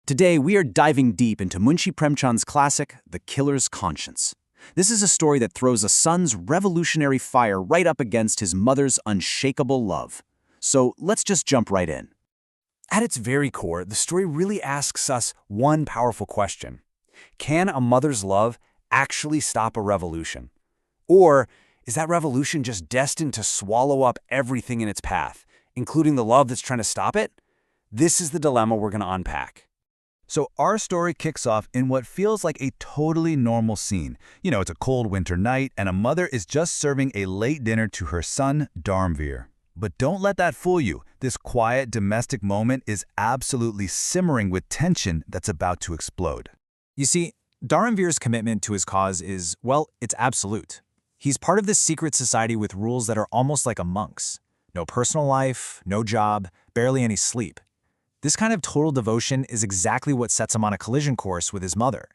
Today, we are diving deep into Munshi Premchand's classic, The Killer's Conscience. This is a story that throws a son's revolutionary fire right up against his mother's unshakable love. So let's just jump right in. At its very core, the story really asks us one powerful question. Can a mother's love actually stop a revolution? Or is that revolution just destined to swallow up everything in its path, including the love that's trying to stop it? This is the dilemma we're going to unpack. So our story kicks off in what feels like a totally normal scene. It's a cold winter night and a mother is just serving a late dinner to her son, Dharmveer. But don't let that fool you. This quiet domestic moment is absolutely simmering with tension that's about to explode. You see, Dharmveer's commitment to his cause is, well, it's absolute. He's part of this secret society with rules that are almost like a monk's. No personal life, no job, barely any sleep. This kind of total devotion is exactly what sets him on a collision course with his mother.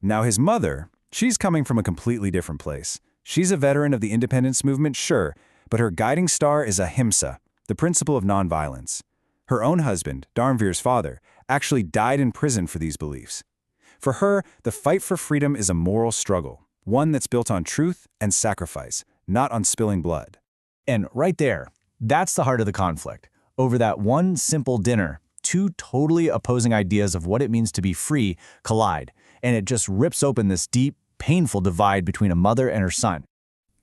Now his mother, she's coming from a completely different place. She's a veteran of the independence movement, sure, but her guiding star is ahimsa, the principle of nonviolence. Her own husband, Dharmveer's father, actually died in prison for these beliefs. For her, the fight for freedom is a moral struggle, one that's built on truth and sacrifice, not on spilling blood. And right there, that's the heart of the conflict. Over that one simple dinner, two totally opposing ideas of what it means to be free collide, and it just rips open this deep, painful divide between a mother and her son.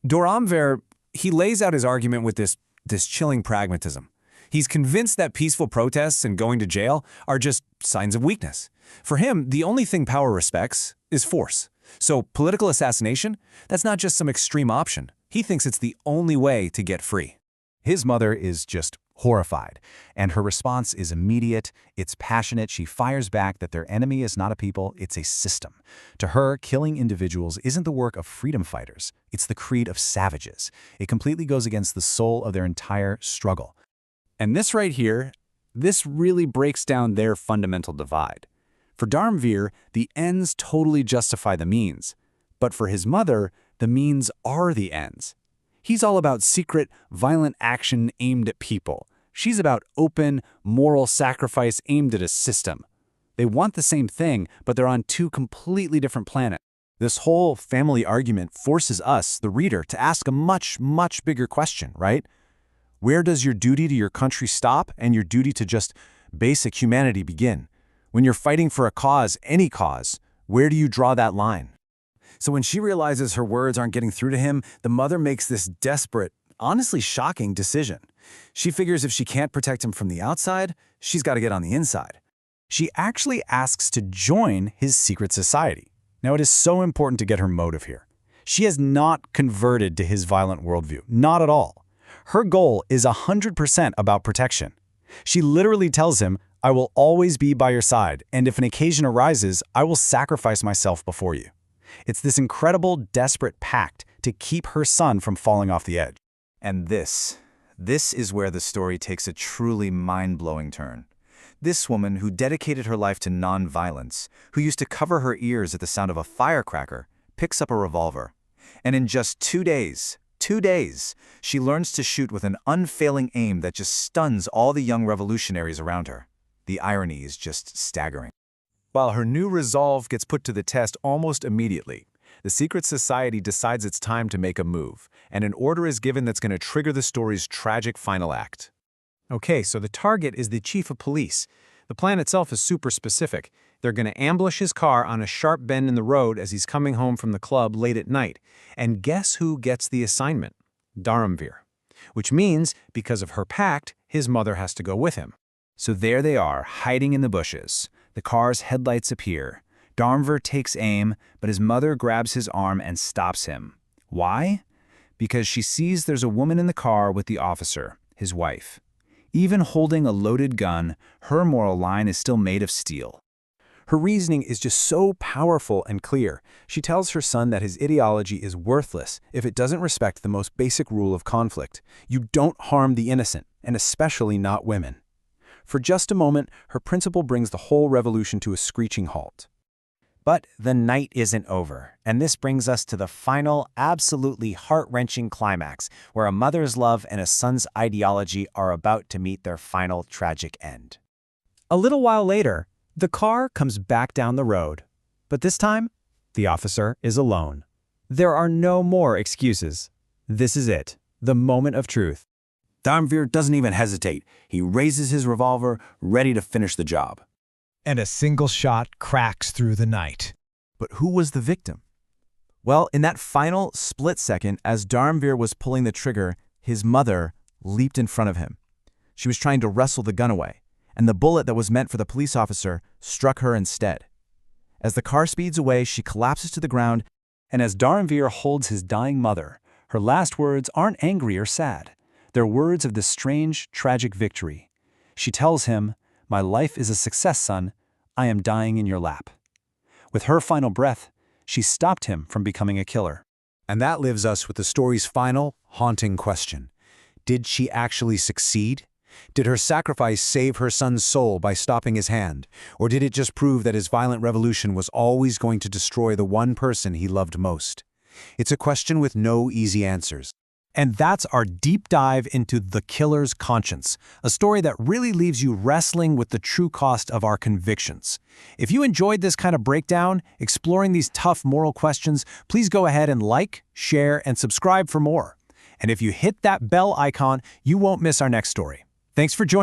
Dharmveer, he lays out his argument with this chilling pragmatism. He's convinced that peaceful protests and going to jail are just signs of weakness. For him, the only thing power respects is force. So political assassination, that's not just some extreme option. He thinks it's the only way to get free. His mother is just horrified, and her response is immediate, it's passionate. She fires back that their enemy is not a people, it's a system. To her, killing individuals isn't the work of freedom fighters, it's the creed of savages. It completely goes against the soul of their entire struggle. And this right here, this really breaks down their fundamental divide. For Dharmveer, the ends totally justify the means. But for his mother, the means are the ends. He's all about secret, violent action aimed at people. She's about open, moral sacrifice aimed at a system. They want the same thing, but they're on two completely different planets. This whole family argument forces us, the reader, to ask a much, much bigger question, right? Where does your duty to your country stop and your duty to just basic humanity begin? When you're fighting for a cause, any cause, where do you draw that line? So when she realizes her words aren't getting through to him, the mother makes this desperate, honestly shocking decision. She figures if she can't protect him from the outside, she's got to get on the inside. She actually asks to join his secret society. Now, it is so important to get her motive here. She has not converted to his violent worldview, not at all. Her goal is 100% about protection. She literally tells him, "I will always be by your side, and if an occasion arises, I will sacrifice myself before you." It's this incredible, desperate pact to keep her son from falling off the edge. And this is where the story takes a truly mind-blowing turn. This woman who dedicated her life to non-violence, who used to cover her ears at the sound of a firecracker, picks up a revolver. And in just 2 days, she learns to shoot with an unfailing aim that just stuns all the young revolutionaries around her. The irony is just staggering. While her new resolve gets put to the test almost immediately, the secret society decides it's time to make a move, and an order is given that's going to trigger the story's tragic final act. Okay, so the target is the chief of police. The plan itself is super specific. They're going to ambush his car on a sharp bend in the road as he's coming home from the club late at night. And guess who gets the assignment? Dharmveer. Which means, because of her pact, his mother has to go with him. So there they are, hiding in the bushes. The car's headlights appear. Dharmveer takes aim, but his mother grabs his arm and stops him. Why? Because she sees there's a woman in the car with the officer, his wife. Even holding a loaded gun, her moral line is still made of steel. Her reasoning is just so powerful and clear. She tells her son that his ideology is worthless if it doesn't respect the most basic rule of conflict. You don't harm the innocent, and especially not women. For just a moment, her principle brings the whole revolution to a screeching halt. But the night isn't over, and this brings us to the final, absolutely heart-wrenching climax, where a mother's love and a son's ideology are about to meet their final tragic end. A little while later, The car comes back down the road, but this time, the officer is alone. There are no more excuses. This is it, the moment of truth. Dharmveer doesn't even hesitate. He raises his revolver, ready to finish the job. And a single shot cracks through the night. But who was the victim? Well, in that final split second, as Dharmveer was pulling the trigger, his mother leaped in front of him. She was trying to wrestle the gun away, and the bullet that was meant for the police officer struck her instead. As the car speeds away, she collapses to the ground, And as Dharmveer holds his dying mother, her last words aren't angry or sad. They're words of this strange, tragic victory. She tells him, "My life is a success, son. I am dying in your lap." With her final breath, she stopped him from becoming a killer. And that leaves us with the story's final, haunting question. Did she actually succeed? Did her sacrifice save her son's soul by stopping his hand? Or did it just prove that his violent revolution was always going to destroy the one person he loved most? It's a question with no easy answers. And that's our deep dive into The Killer's Conscience, a story that really leaves you wrestling with the true cost of our convictions. If you enjoyed this kind of breakdown, exploring these tough moral questions, please go ahead and like, share, and subscribe for more. And if you hit that bell icon, you won't miss our next story. Thanks for joining.